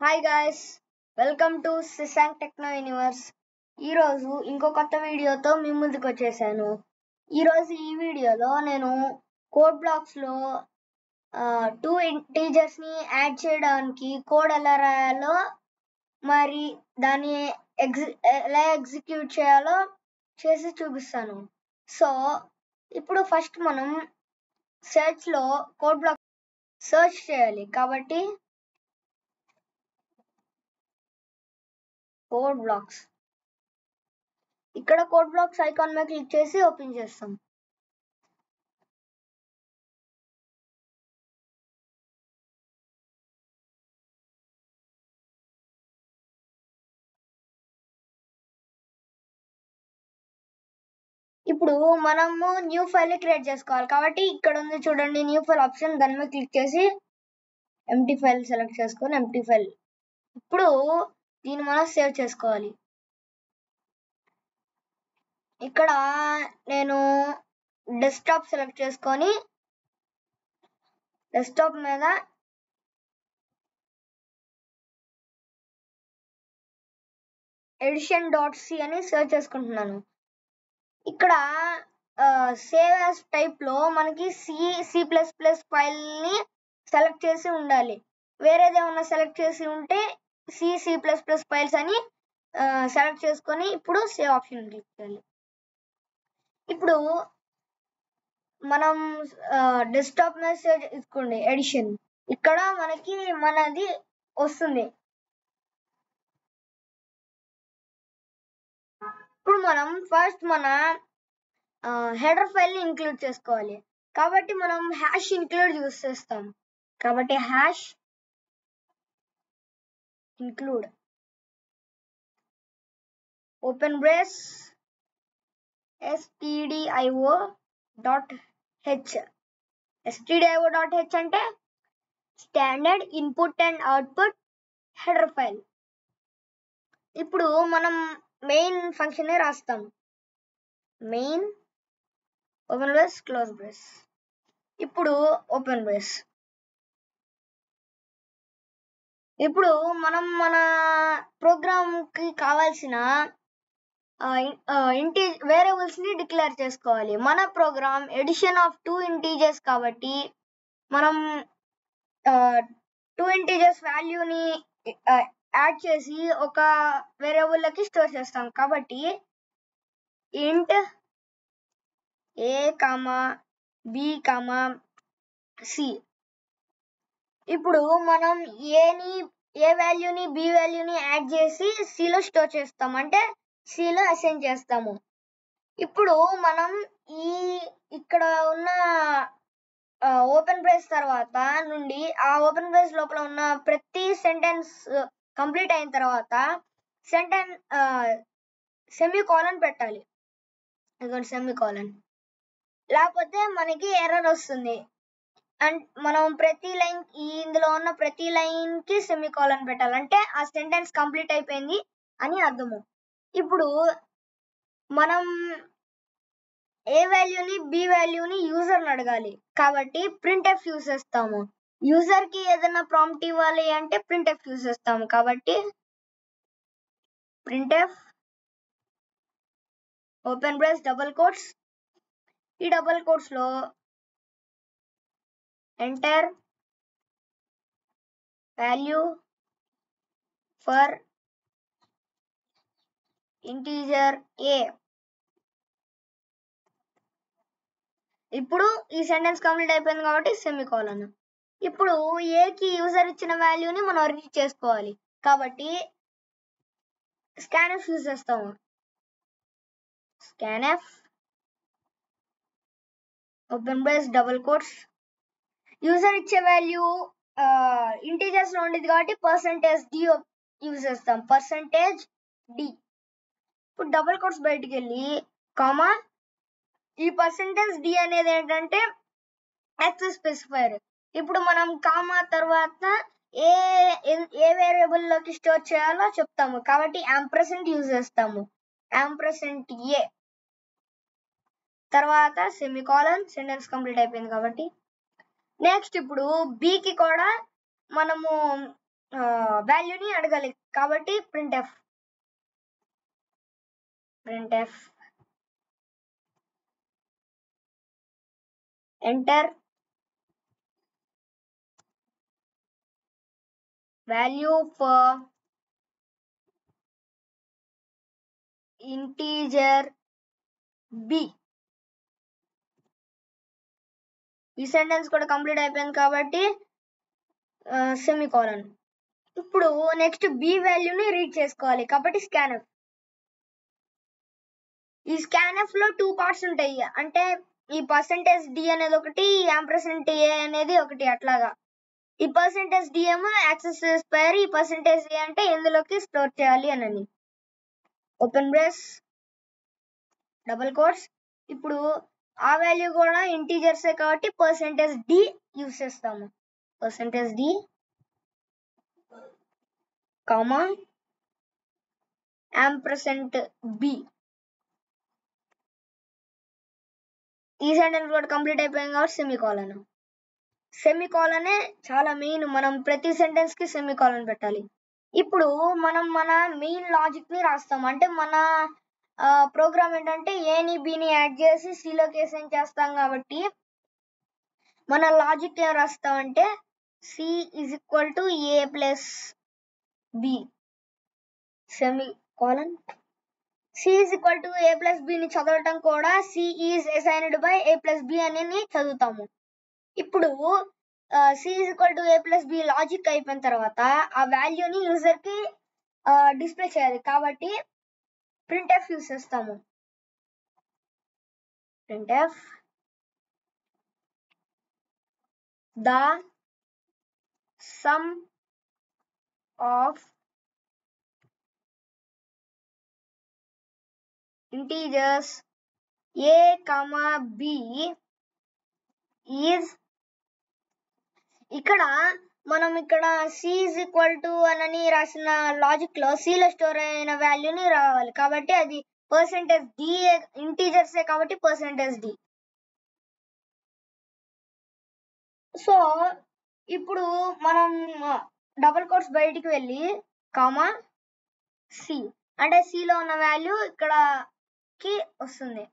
Hi guys, welcome to Sisang techno universe. ఈరోజు ఇంకో కొత్త వీడియోతో మీ ముందుకు వచ్చేసాను. ఈరోజు ఈ వీడియోలో నేను కోడ్ బ్లాక్స్లో 2 ఇంటీజర్స్ని యాడ్ చేయడానికి కోడ్ ఎలా రాయాలో మరి దాన్ని ఎలా ఎగ్జిక్యూట్ చేయాలో చేసి చూపిస్తాను. సో ఇప్పుడు ఫస్ట్ మనం సెర్చ్లో కోడ్ బ్లాక్ సెర్చ్ చేయాలి. కాబట్టి కోడ్ బ్లాక్స్, ఇక్కడ కోడ్ బ్లాక్స్ ఐకాన్ మీద క్లిక్ చేసి ఓపెన్ చేస్తాం. ఇప్పుడు మనము న్యూ ఫైల్ క్రియేట్ చేసుకోవాలి. కాబట్టి ఇక్కడ ఉంది చూడండి న్యూ ఫైల్ ఆప్షన్, దాని మీద క్లిక్ చేసి ఎంప్టీ ఫైల్ సెలెక్ట్ చేసుకొని ఎంప్టీ ఫైల్. ఇప్పుడు దీన్ని మనం సేవ్ చేసుకోవాలి. ఇక్కడ నేను డెస్క్టాప్ సెలెక్ట్ చేసుకొని డెస్క్టాప్ మీద edition.c అని సెర్చ్ చేసుకుంటున్నాను. ఇక్కడ సేవ్ యాజ్ టైప్ లో మనకి C++ ఫైల్ ని సెలెక్ట్ చేసి ఉండాలి. వేరేది ఏమన్నా సెలెక్ట్ చేసి ఉంటే C++ ఫైల్స్ అని సెలెక్ట్ చేసుకొని ఇప్పుడు సేవ్ ఆప్షన్ క్లిక్ చేయాలి. ఇప్పుడు మనం డెస్క్టాప్ మీద సేవ్ చేసుకోండి ఎడిషన్. ఇక్కడ మనకి మనది వస్తుంది. ఇప్పుడు మనం ఫస్ట్ మన హెడర్ ఫైల్ ని ఇంక్లూడ్ చేసుకోవాలి. కాబట్టి మనం హ్యాష్ ఇంక్లూడ్ యూస్ చేస్తాం. కాబట్టి hash include open brace stdio.h. stdio.h అంటే standard input and output header file. ఇప్పుడు మనం మెయిన్ ఫంక్షన్ రాస్తాం. Main open brace close brace. ఇప్పుడు ఓపెన్ బ్రేస్. ఇప్పుడు మనం మన ప్రోగ్రామ్ కి కావాల్సిన వేరియబుల్స్ ని డిక్లేర్ చేసుకోవాలి. మన ప్రోగ్రామ్ ఎడిషన్ ఆఫ్ 2 ఇంటీజర్స్ కాబట్టి మనం 2 ఇంటీజర్స్ వాల్యూని యాడ్ చేసి ఒక వేరియబుల్ లకి స్టోర్ చేస్తాం. కాబట్టి ఇంట్ a, b, c. ఇప్పుడు మనం ఏ వాల్యూని బి వాల్యూని యాడ్ చేసి సిలో స్టోర్ చేస్తాం, అంటే సిలో అసైన్ చేస్తాము. ఇప్పుడు మనం ఇక్కడ ఉన్న ఓపెన్ బ్రేస్ తర్వాత నుండి ఆ ఓపెన్ బ్రేస్ లోపల ఉన్న ప్రతి సెంటెన్స్ కంప్లీట్ అయిన తర్వాత సెమీకోలన్ పెట్టాలి. సెమీకోలన్ లేకపోతే మనకి ఎర్రర్ వస్తుంది. అండ్ మనం ప్రతి లైన్ ఇందులో ఉన్న ప్రతి లైన్ కి సెమీకోలన్ పెట్టాలంటే ఆ సెంటెన్స్ కంప్లీట్ అయిపోయింది అని అర్థము. ఇప్పుడు మనం ఏ వాల్యూని బి వాల్యూని యూజర్ని అడగాలి. కాబట్టి printf యూజ్ చేస్తాము. యూజర్ కి ఏదైనా ప్రాంప్ట్ ఇవ్వాలి అంటే printf యూజ్ చేస్తాము. కాబట్టి printf open brace double quotes, ఈ డబుల్ కోట్స్ లో enter value for integer a. ఇప్పుడు ఈ సెంటెన్స్ కంప్లీట్ అయిపోయింది కాబట్టి సెమీకోలన్. ఇప్పుడు ఏ కి యూజర్ ఇచ్చిన వాల్యూని మనం రీడ్ చేసుకోవాలి. కాబట్టి scanf యూజ్ చేస్తాము. scanf open brace double quotes, user ఇచ్చే వాల్యూ ఇంటీజర్స్ లో ఉండేది కాబట్టి %d యూజ్ చేస్తాం. %d. ఇప్పుడు డబుల్ కోట్స్ బయటికి వెళ్ళి కామా, ఈ %d అనేది ఏంటంటే యాక్సెస్ స్పెసిఫైర్. ఇప్పుడు మనం కామా తర్వాత ఏ వేరియబుల్ లోకి స్టోర్ చేయాలో చెప్తాము. కాబట్టి యాంపర్సెంట్ యూజ్ చేస్తాము. యాంపర్సెంట్ a తర్వాత సెమీకోలన్. సెంటెన్స్ కంప్లీట్ అయిపోయింది కాబట్టి నెక్స్ట్ ఇప్పుడు b కి కూడా మనము వాల్యూని అడగాలి. కాబట్టి printf enter value for integer b. ఈ సెంటెన్స్ కూడా కంప్లీట్ అయిపోయింది కాబట్టి సెమీకోలన్. ఇప్పుడు నెక్స్ట్ b వాల్యూని రీడ్ చేసుకోవాలి కాబట్టి scanf. ఈ scanf లో 2 పార్ట్స్ ఉంటాయి. అంటే ఈ %d అనేది ఒకటి, యాంపర్సెంట్ a అనేది ఒకటి. అట్లాగా ఈ %d ఏమో యాక్సెస్ స్క్వేర్, ఈ %a అంటే ఎందులోకి స్టోర్ చేయాలి అని. Open brace double quotes. ఇప్పుడు ఆ వాల్యూ కూడా ఇంటీజర్సే కాబట్టి %d యూస్ చేస్తాము. %d comma %b. ఈ సెంటెన్స్ కూడా కంప్లీట్ అయిపోయింది కాబట్టి సెమీకోలన్. సెమీకోలనే చాలా మెయిన్. మనం ప్రతి సెంటెన్స్ కి సెమీకోలన్ పెట్టాలి. ఇప్పుడు మనం మన మెయిన్ లాజిక్ ని రాస్తాం. అంటే మన ప్రోగ్రామ్ ఏంటంటే ఏని బిని యాడ్ చేసి సిలోకి అసైన్ చేస్తాం కాబట్టి మన లాజిక్ ఏం రాస్తామంటే c = a + b semicolon. c = a + b ని చదవటం కూడా c is assigned by a + b అని చదువుతాము. ఇప్పుడు c = a + b లాజిక్ అయిపోయిన తర్వాత ఆ వాల్యూని యూజర్ కి డిస్ప్లే చేయాలి కాబట్టి printf యూస్ చేస్తాము. printf the sum of integers a, b is. ఇక్కడ మనం c అని రాసిన లాజిక్ లో c లో స్టోర్ అయిన వాల్యూని రావాలి కాబట్టి అది %d ఇంటీజర్సే కాబట్టి %d. సో ఇప్పుడు మనం డబుల్ కోట్స్ బయటికి వెళ్ళి కామా c అంటే c లో ఉన్న వాల్యూ ఇక్కడకి వస్తుంది.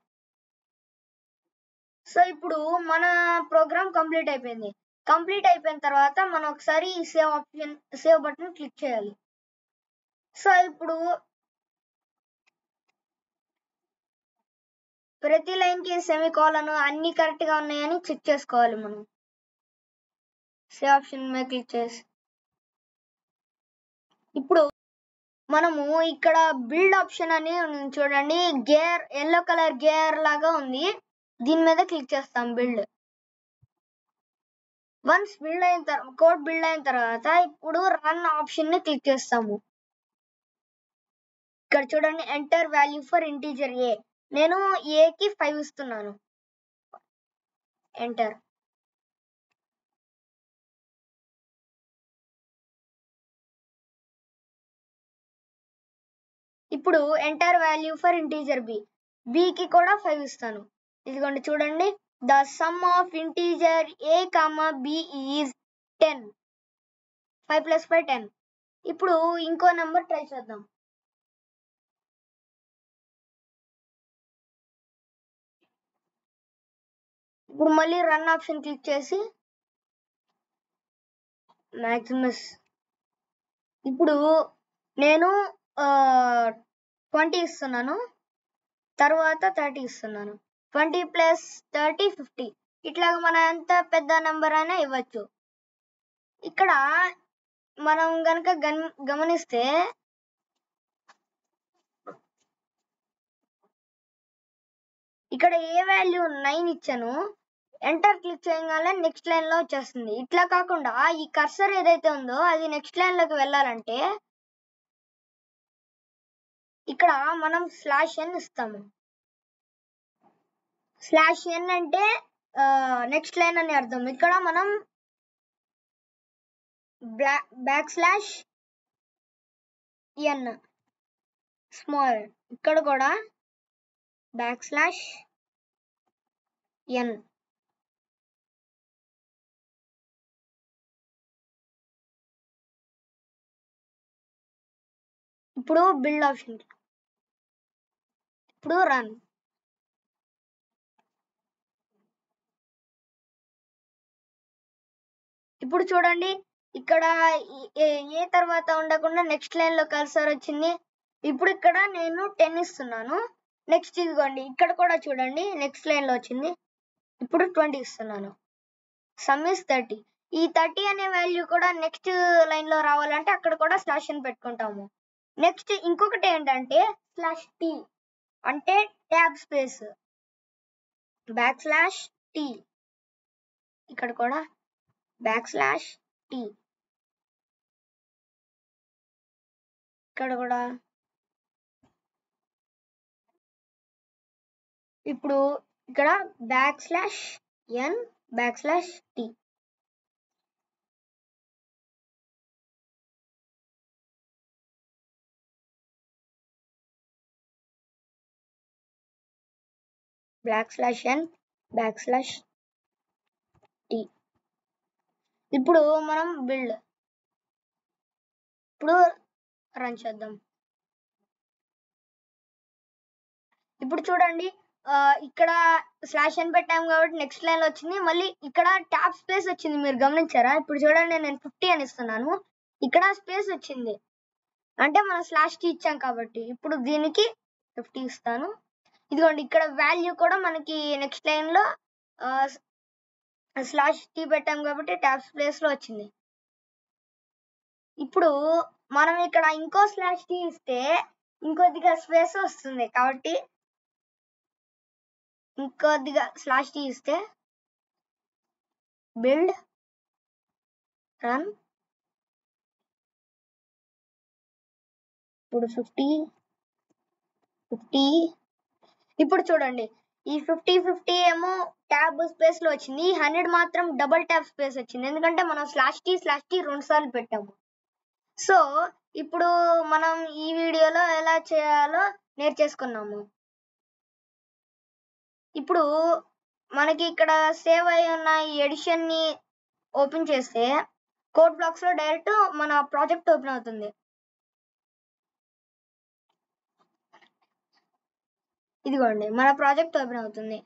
సో ఇప్పుడు మన ప్రోగ్రామ్ కంప్లీట్ అయిపోయింది. కంప్లీట్ అయిపోయిన తర్వాత మనం ఒకసారి సేవ్ బటన్ క్లిక్ చేయాలి. సో ఇప్పుడు ప్రతి లైన్ కి సెమీకోలన్ అన్ని కరెక్ట్ గా ఉన్నాయని చెక్ చేసుకోవాలి. మనం సేవ్ ఆప్షన్ మీద క్లిక్ చేసి ఇప్పుడు మనము ఇక్కడ బిల్డ్ ఆప్షన్ అని చూడండి, గేర్ ఎల్లో కలర్ గేర్ లాగా ఉంది. దీని మీద క్లిక్ చేస్తాం. బిల్డ్ వన్స్ కోడ్ బిల్డ్ అయిన తర్వాత ఇప్పుడు రన్ ఆప్షన్ ని క్లిక్ చేస్తాము. ఇక్కడ చూడండి enter value for integer a. నేను a కి 5 ఇస్తున్నాను. ఎంటర్. ఇప్పుడు enter value for integer b. b కి కూడా 5 ఇస్తాను. ఇదిగోండి చూడండి, the sum of integer a, b is 10. 5 + 5 10. ఇప్పుడు ఇంకో నెంబర్ ట్రై చేద్దాం. ఇప్పుడు మళ్ళీ రన్ ఆప్షన్ క్లిక్ చేసి మాక్సిమస్. ఇప్పుడు నేను 20 ఇస్తున్నాను, తర్వాత 30 ఇస్తున్నాను. 20 + 30 50. ఇట్లాగ మనం ఎంత పెద్ద నెంబర్ అయినా ఇవ్వచ్చు. ఇక్కడ మనం గనక గమనిస్తే ఇక్కడ ఏ వాల్యూ 9 ఇచ్చాను, ఎంటర్ క్లిక్ చేయగానే నెక్స్ట్ లైన్ లో వచ్చేస్తుంది. ఇట్లా కాకుండా ఈ కర్సర్ ఏదైతే ఉందో అది నెక్స్ట్ లైన్ లోకి వెళ్ళాలంటే ఇక్కడ మనం /n ఇస్తాము. /n అంటే నెక్స్ట్ లైన్ అని అర్థం. ఇక్కడ మనం \n స్మాల్, ఇక్కడ కూడా \n. ఇప్పుడు బిల్డ్ ఆప్షన్, ఇప్పుడు రన్. ఇప్పుడు చూడండి ఇక్కడ ఏ తర్వాత ఉండకుండా నెక్స్ట్ లైన్ లో కర్సర్ వచ్చింది. ఇప్పుడు ఇక్కడ నేను 10 ఇస్తున్నాను. నెక్స్ట్ ఇదిగోండి ఇక్కడ కూడా చూడండి నెక్స్ట్ లైన్ లో వచ్చింది. ఇప్పుడు 20 ఇస్తున్నాను. Some is 30. ఈ 30 అనే వాల్యూ కూడా నెక్స్ట్ లైన్ లో రావాలంటే అక్కడ కూడా స్లాష్ అని పెట్టుకుంటాము. నెక్స్ట్ ఇంకొకటి ఏంటంటే /t అంటే ట్యాబ్ స్పేస్, /t ఇక్కడ కూడా /t ఇక్కడ కూడా. ఇప్పుడు ఇక్కడ /n /t /n/t. ఇప్పుడు మనం బిల్డ్, ఇప్పుడు రన్ చేద్దాం. ఇప్పుడు చూడండి ఇక్కడ /n పెట్టాము కాబట్టి నెక్స్ట్ లైన్ లో వచ్చింది. మళ్ళీ ఇక్కడ ట్యాబ్ స్పేస్ వచ్చింది, మీరు గమనించారా? ఇప్పుడు చూడండి నేను 50 అని ఇస్తున్నాను, ఇక్కడ స్పేస్ వచ్చింది అంటే మనం /t ఇచ్చాం కాబట్టి. ఇప్పుడు దీనికి 50 ఇస్తాను. ఇదిగోండి ఇక్కడ వాల్యూ కూడా మనకి నెక్స్ట్ లైన్ లో /t పెట్టాం కాబట్టి ట్యాబ్ స్పేస్ లో వచ్చింది. ఇప్పుడు మనం ఇక్కడ ఇంకో /t ఇస్తే ఇంకొద్దిగా స్పేస్ వస్తుంది కాబట్టి ఇంకొద్దిగా /t ఇస్తే బిల్డ్ రన్. ఇప్పుడు 50. ఇప్పుడు చూడండి ఈ 50 ఏమో ట్యాబ్ స్పేస్ లో వచ్చింది, 100 మాత్రం డబుల్ ట్యాబ్ స్పేస్ వచ్చింది, ఎందుకంటే మనం /t 2 సార్లు పెట్టాము. సో ఇప్పుడు మనం ఈ వీడియోలో ఎలా చేయాలో నేర్చేసుకున్నాము. ఇప్పుడు మనకి ఇక్కడ సేవ్ అయి ఉన్న ఈ ఎడిషన్ ని ఓపెన్ చేస్తే కోడ్ బ్లాక్స్ లో డైరెక్ట్ మన ప్రాజెక్ట్ ఓపెన్ అవుతుంది. ఇదిగోండి మన ప్రాజెక్ట్ ఓపెన్ అవుతుంది.